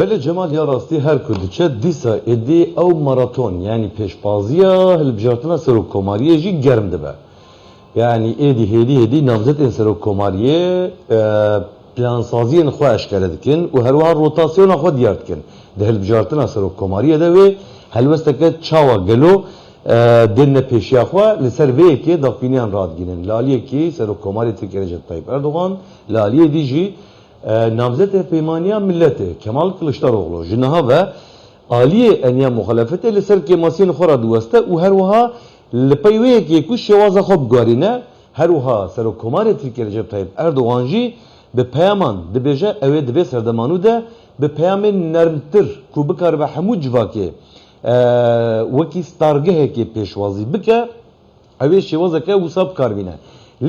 Böyle Cemal ya rastî her kurdçe dîsa êdî ew maraton yani pêşbaziya hilbijartina serokkomariyê jî germ dibe. Yani êdî hêdî namzetên serokkomariyê plansaziyên xwe eşkere dikin û her wiha rotasyona xwe diyar dikin. Di hilbijartina serokkomariyê de wê helwesteke çawa gelo tên nepêşiya xwe li ser vê yekê daxuyîniyan radgînin. Laliyekî serokkomarê Tirkiye Recep Tayyip Erdoğan, laliyê dî jî namzet peymaniya milleti Kemal Kılıçdaroğlu jinaha ve aliye eniya muhalefete li ser kemasiyên xwe ra diweste û her wiha li pey wê yekê ku şewaza xwe bigarîne her wiha serokkomarê Tirkiye Recep Tayyip Erdoğan jî bi peyaman dibêje ew ê divê serdemanû de bi peyamên nermtir ku bikaribe hemû civakê wekî stargehekê pêşwazî bike ew ê şêwazeke wisa bikarbîne.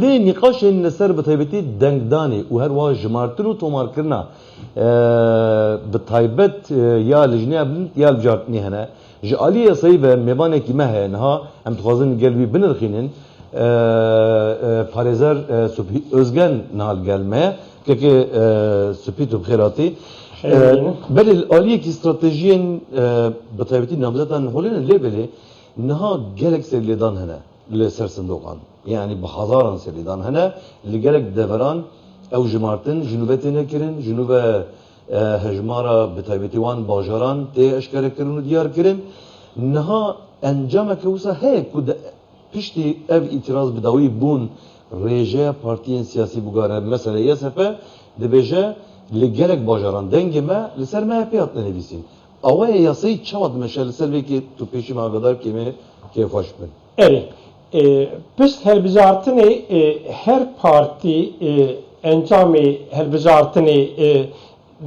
Lê nîqaşên li ser bi taybetî dengdanê û her wiha jimartin û tomarkirina bi taybet ya li jinêya bilind ya li bijartinê hene. Ji aliyê yasayî ve mêvanekî me heye niha em dixwazin gel wî binirxînin parêzer Subhî Özgen niha li gel me keke Subhî tu bixêr hatî. Belê li aliyekî stratejiyên bi taybetî namzetan holêne lê belê niha gelek serlêdan hene li ser sindoqan. Yani bi hezaran serîdan hene li gelek deveran ew jimartin jinûvê tê nekirin jinûve hejmara bi taybetî wan bajaran tê eşkere kirin û diyar kirin. Niha encameke wisa heye ku piştî ev îtiraz bi dawî bûn rêjeya partiyên siyasî bugare mesela YSP dibêje li gelek bajaran dengê me li ser MHP hatine nivîsîn. Awayê yasayî çawa dimeşe li ser vêkê tu pêşî me avedar kêmê kêfxweş bin. Evet. Pişt helbijartinê her partî encamê helbijartinê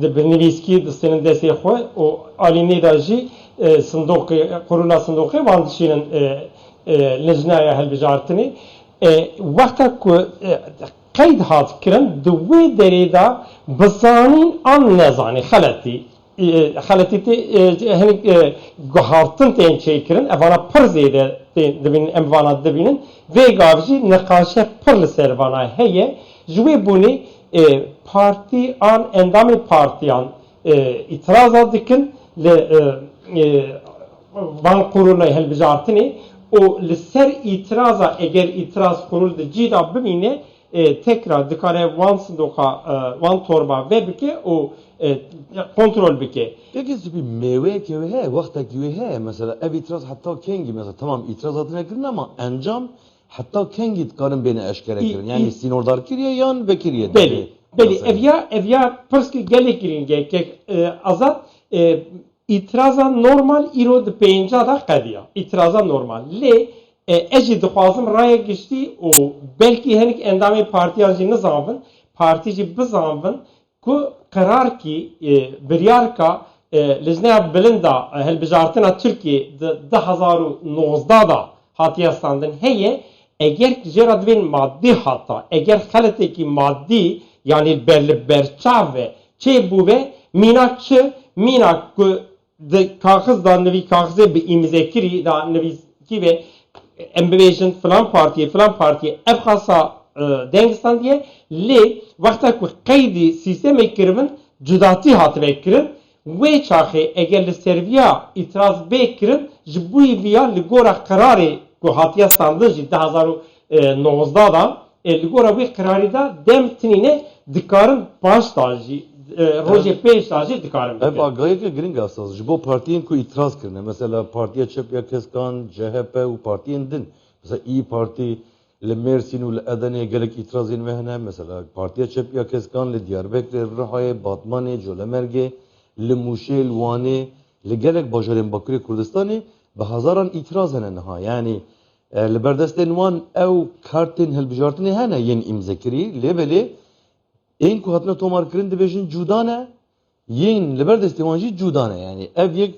di binivîskî di stênin destê xwe û alînê da jî sindoqê qurula sindoqê wan dişînin lejnaya helbijartinê wexta ku qeyd hat kirin di wê derê da bizanîn an nezanî xeletî xeletî tê hinek guhartin tên çêkirin evana pir zêde dibînin em vana dibînin vê gav jî niqaşe pir li ser vana heye ji wê bûnê partî an endamê partiyan îtiraza dikin li van qurulay helbijartinê û li ser îtiraza eger îtiraz qurul di cîda bimîne tekrar dikare wan sindoqa wan torba ve bike û kontrol bike. Peki bir meyveyek evi he, vaktek evi he. Mesela ev itiraz hatta kengi mesela tamam itiraz adına kirin ama encam hatta kengi karın beni eşkere kirin. Yani sinordar kiriye yan ve kiriye. Beli. Evya pırski gelek kirin ge azat itiraza normal iro de peyinca da qediya. İtiraza normal. Le eji dixwazim raya geçti o belki henik endamê partiyan jî nizanbin partî jî bizanbin ku karar ki biryarka lejneya bilinda helbijartina Türkiye di 2019 da hatiye standin heye eger jêra divên maddî hata eger xeleteke maddî yani berli berçave çêbûve mîna çi mîna ku di kaxiz da nivî kaxizê bi îmzekirî da nivîskî ve em bibêjin filan partiye ev xasa dengistan diye lê wexta ku qeydî sîstemê kiribin cudatî hatibê kirin wê çaxê eger li serviya îtiraz bê kirin ji bûyî viya li gora qerarê ku hatiye standin jî 2019 da li gora wê qerarî da dem tinîne dikarin baş da jî rojê pêş da jî dikarin Ev agayeke giring asas ji bo partiyên ku îtiraz kirine mesela Partiya Çepya Keskan, CHP û partiyên din mesela İyi Parti li Mêrsîn û li Edenê gelek îtirazên ve hene mesela Partiya Çepya Keskan li Diyarbekirê, Rihayê, Batmanê, Colemergê, li Mûşê, li Wanê, li gelek bajarên Bakûrê Kurdistanê bi hezaran îtiraz hene niha yani li berdestên wan ew kartên hilbijartinê hene yên îmzekirî lê belê ên ku hatine tomar kirin dibêjin cuda ne yên li berdestê wan jî cuda ne yani ev yek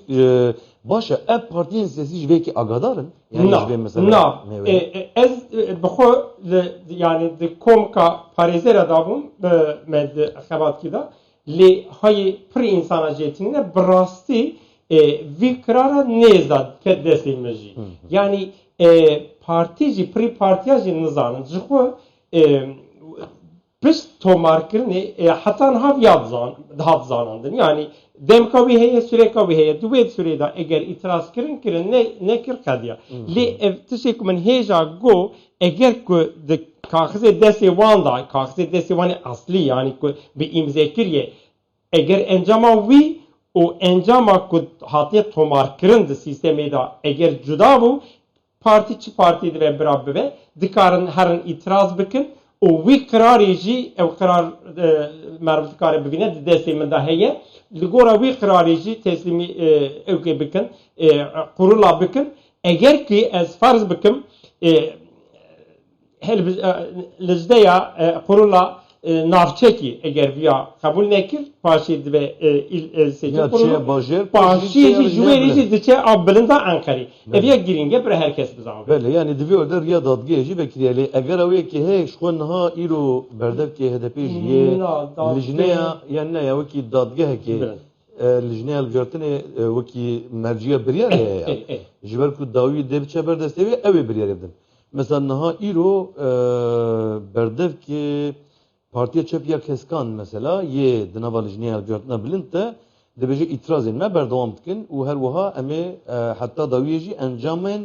başa ev partiyên siyasî ji vê kê agadarin yani ji vê mesela ez bixwe yani di komka parêzera dabûm me di xebatkî da lê hayê pirî insana jêtinîne bi rastî vî kirara nêza ket destê min jî yani partî jî pirî partiya jî nizanin ji xwe pişt tomarkirinê hetan hav zanandin. Yani demka wî heye süreka wî heye. Di wê sürê de eger îtiraz kirin nekir qediya. Lê ev tişek min hêja got eger ku di kaxizê destê wan da kaxizê destê wanê aslî yani ku bi îmzê kiriye eger encama wî û encama ku hatiye tomarkirin di sîstemê da eger cuda bû partî çi partî dibe bira bibe dikarin herin îtiraz bikin û wî qirarê jî ew qirar merv dikare bibîne di destê min de heye li gora wî qirarê jî teslîmî ewkê bikin qurula bikin eger ki ez farz bikim lejdeya qurula navçekî eger viya qebûl nekir paşê dibe Ya çiye bajêr paşê jî ji wê re jî diçe av bilinda Enqerî. Ev yek girîng e bir herkes bizanbe. Bele yani divê order ya dadgehê jî vekiriye lê eger ew yekê heye ji xwe niha îro berdevkê HDP jî yê lijneya yan ne ya wekî dadgehekê lijneya hilbijartinê wekî merciya biryar heye ya ji ber ku dawî dê biçe berdestê wê ew ê biryarê bidin. Mesela niha îro berdevkê Partiya Çepiya Keskan mesela yê di nava lijneya hilbijartina bilind te dibêje îtirazên me berdewam dikin û her wiha em ê heta dawiyê jî encamên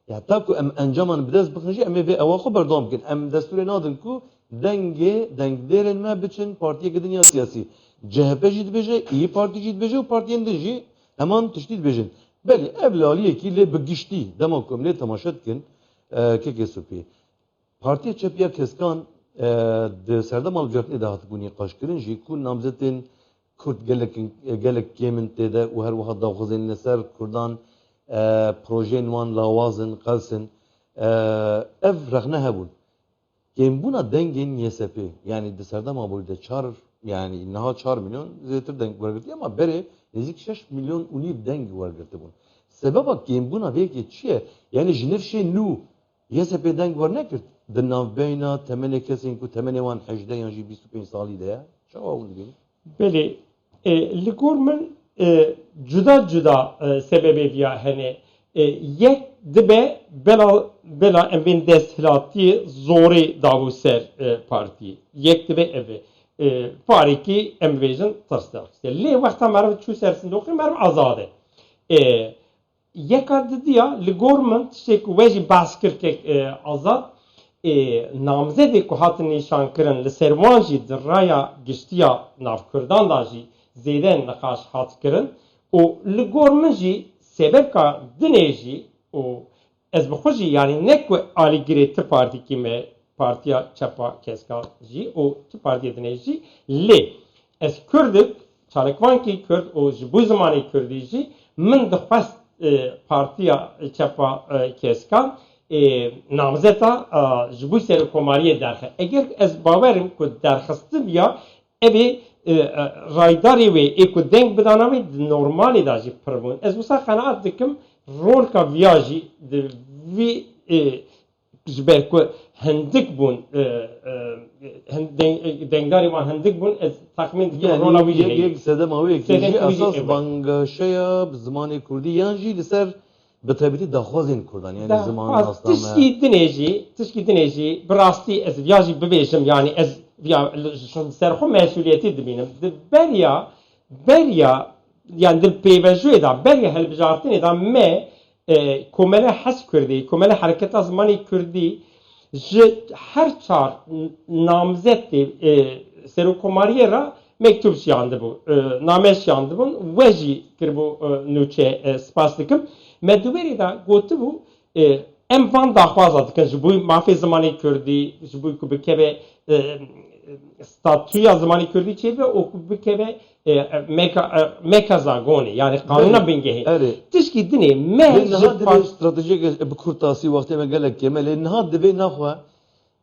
heta ku em encaman bi dest bixin jî em ê vê ewa xwe berdewam bikin. Em destûrê nadin ku dengdêrên me biçin partiyeke dinya siyasî. CHP jî dibêje, İYİ Parti jî dibêje û partiyên din jî heman tiştî dibêjin. Belê ev laliyekî lê bi giştî dema ku em lê temaşe dikin kekê supî. Partiya Çepiya Keskan di serdema hilbijartinê de hatibûnî qaşkirin jî ku namzetên Kurd gelek kêmin têde û her wiha dawxizên li ser Kurdan projeyên wan lawazin qelsin ev rexne hebûn. Kêmbûna dengên YSP yani di serdema bolî de çar yani niha 4 milyon zêtir deng wergirtiye ama berê nêzik 6 milyon û nîv deng wergirtibûn. Sebeba kêmbûna vê yekê çi ye? Yani ji nifşê nû YSP deng wernekirt di navbeyna temenê kesên ku temenê wan 18 yan jî 25 salî de ye. Çawa hûn dibînin? Belê li gor min cuda sebebê viya hene yek dibe bela em bên desthilatiyê zorê davû ser partiyê. Yek dibe evê. Parekî em bêjin tirsdak. Lê wexta merv çû ser sindokê merv azad e. Yeka didiya li gor min tiştek wê jî behs kir kek azad namzedê ku hatin nîşankirin li ser wan jî di raya giştiya navkurdan da jî zêde nixaş hat kirin û li gor min jî sebeka dinê jî û ez bi xwe jî yani ne ku alîgirê ti partîkî me Partiya Çepa Keskan jî û ti partiya dinê jî lê ez Kurdik çalekvankî Kurd û ji bu zimanê Kurdî jî min dixwest Partiya Çepa Keskan namzeta ji bo serokkomariyê derxe. Eger ez bawerim ku derxistin ya evê raydarê wê ê ku deng bidana wê di normalê da jî pir bûn. Ez wisa qenaat dikim rolka viya jî di vî ji ber ku hindik bûn dengdarê wan hindik bûn ez taxmin dikim rola wî jî heye. Yek sedema wê yekê jî esas bangaşeya bi zimanê Kurdî yan jî li ser bi taybetî daxwazên Kurdan yani zimanê nasname. Tişkî dinê jî bi rastî ez viya jî bibêjim yani ez viya ser xwe mesuliyetî dibînim. Di berya yani di pêvejiyê da berya hilbijartinê da me Komele Hes Kurdî, Komele Hereketa Zimanê Kurdî ji her çar namzetê serokkomariyê ra mektup şiyandibû, name şiyandibûn we jî kiribû nûçe spas dikim. Me duberê de gotibû em van daxwaza dikin ji bo mafê zimanê Kurdî ji bo ku bikeve statûya zimanê Kurdî çêbe û ku bikeve mekaza gonê yani qanûna bingehê. Tişkî dinê me ji stratejik bi Kurtasî wextê me gelek keme lê niha divê naxwe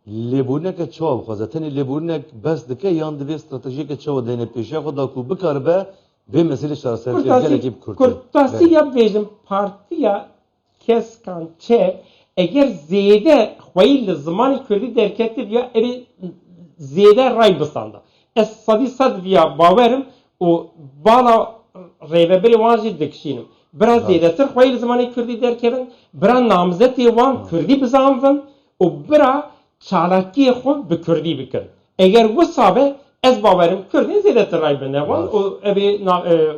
lêbûrneke çawa bixwaze tenê lêbûrnek bes dike yan divê stratejiyeke çawa dene pêşiya xwe da ku bikaribe vê meselê çareserkir gelekî bi Kurtasî ya bêjim Partiya Keskan Çep eger zêde xweyî li zimanê Kurdî derketir ya evê zêde ray bisanda. Ez sedî sed viya bawerim û bala rêveberê wan jî dikişînim. Bira zêdetir xweyî li zimanê Kurdî derkevin, bira namzetê wan Kurdî bizanvin û bira çalakiyê xwe bi Kurdî bikin. eğer bu sabe ez baverim Kurdin zêdetir ray bine wan Baş. û evê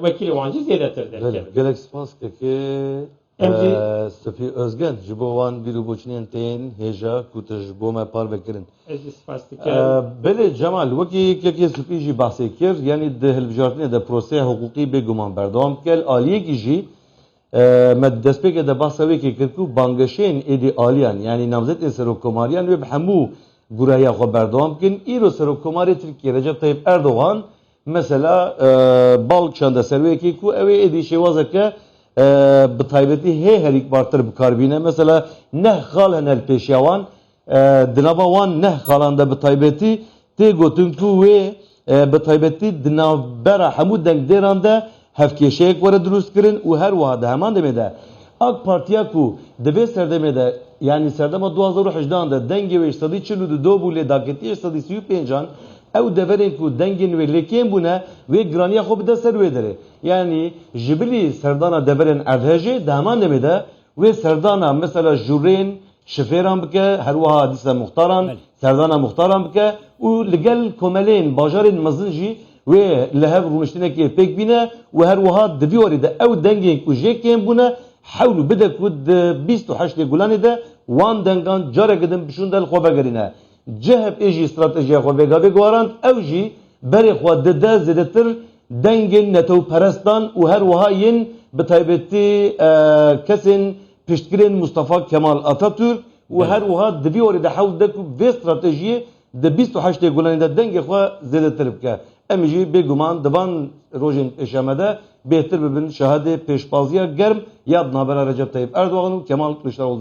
wekîlê wan jî zêdetir derkeve. gelek spas ki Em Sefî Özgen ji bo wan bîrûbûçinên tên hêja ku tu ji bo me par vekirin. Ez jî spas dikim. Belê Cemal wekî yekê Sefî jî bahsê kir yanî di hilbijartinê de proseya hukukî bêguman berdewam kel aliyekî jî me destpêkê de bahsa wê kir ku bangeşên êdî aliyan yanî namzetên serokkomariyan wê bi hemû guraya xwe berdewam kirin. Îro Serokkomarê Tirkiye Recep Tayyip Erdoğan mesela balk şanda ser wê kî ku ew ê êdî şêwazeke bi taybetî hê herîk bartir bikarbîne. Mesela neh xal hene li pêşiya wan di nava wan neh xalan de bi taybetî tê gotin ku wê bi taybetî di navbera hemû dengdêran de hevkêşeyek were drûst kirin û her wiha di heman demê de AK Partiya ku di vê serdemê de yani serdema 2018 de dengê wê sedî 42 bû lê daketiye sedî 35 ew deverên ku dengên wê lêkên bûne wê giraniya xwe bide ser wê derê. Yani ji bilî serdana deverên erdhejê di heman demê de wê serdana mesela jûrên şifêran bike her wiha dîsa muxtaran serdana muxtaran bike û li gel komelên bajarên mezin jî wê li hev rûniştinekê pêk bîne û her wiha di vî orî de ew dengên ku jêkên bûne hewl bide ku di 28 Gulanê de wan dengan careke din bişûn del xwe vegerîne. CHP jî stratejiya xwe vêgavê gwarand ew jî berê xwe dide zêdetir dengên netewperestan û her wiha yên bi taybetî kesên piştgirên Mustafa Kemal Atatürk û her wiha di vî orî de hewl de ku vê stratejiyê di 28 Gulanê de dengê xwe zêdetir bike. Em jî bêguman divan rojên pêşeme de bêhtir bibin şehadê pêşbaziya germ ya navbera Recep Tayyip Erdoğan û Kemal Kılıçdaroğlu.